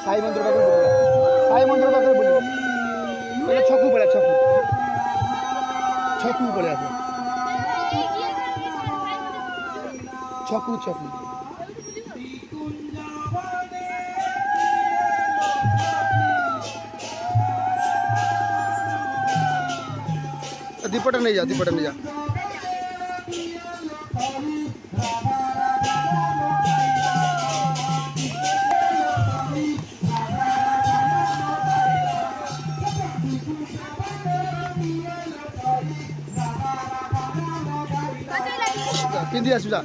ସାଇ ମନ୍ଦିର ପାଖରେ ବୁଲିବା। ସାଇ ମନ୍ଦିର ପାଖରେ ବୁଲିବା। ମାନେ ଛକକୁ ପଳେଇବା ଛକକୁ ପଳେଇବା ଛକକୁ। दीपटा नहीं जा पिंधि आसु जा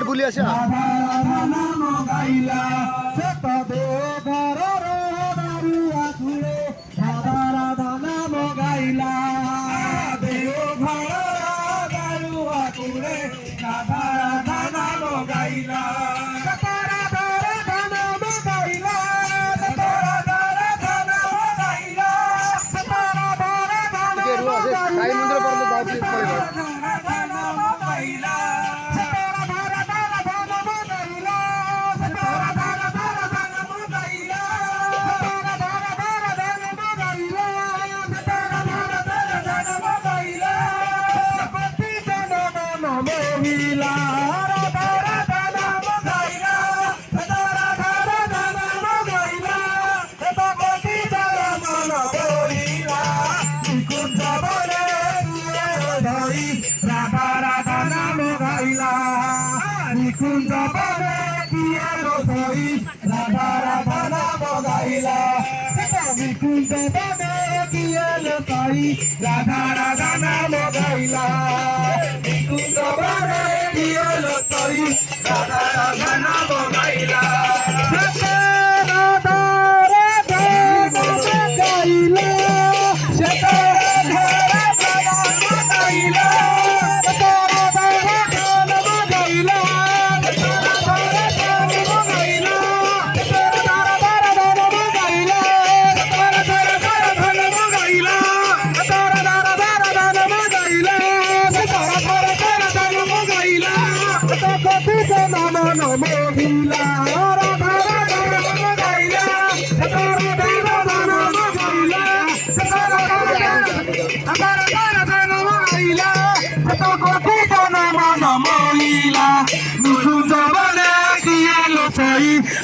बुली आस राधा राधा नाम गाइला निकुंज बने कियल सई राधा राधा नाम गाइला राधा राधा नाम गाइला राधा राधा नाम गाइला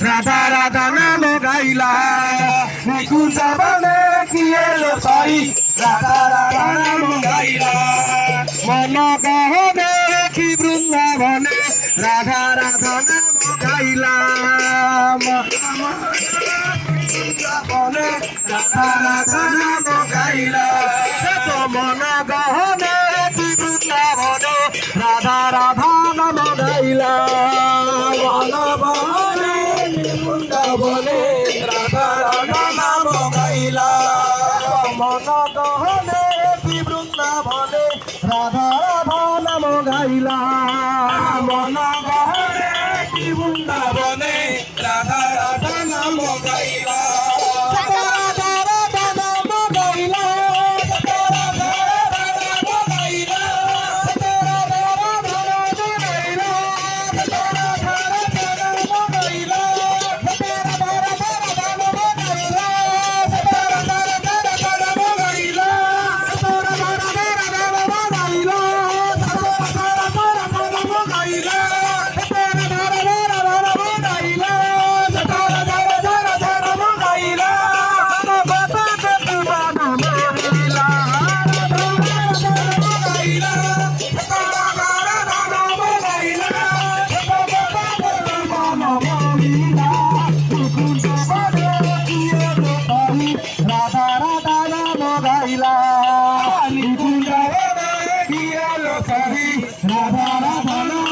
राधा राधा नाम गाइला निकुंज बने कियल सई राधा राधा नाम गाइला मन गहने कि वृंदावने राधा राधा नाम गाइला बने राधा राधा नाम गाइला मन गहने कि वृंदावने राधा राधा नाम गाइला बने राधा राधा नाम गाइला मन गहने कि वृंदावने राधा राधा नाम गाइला मन गहने कि वृंदावने राधा राधा नाम गाइला রাধা রাধা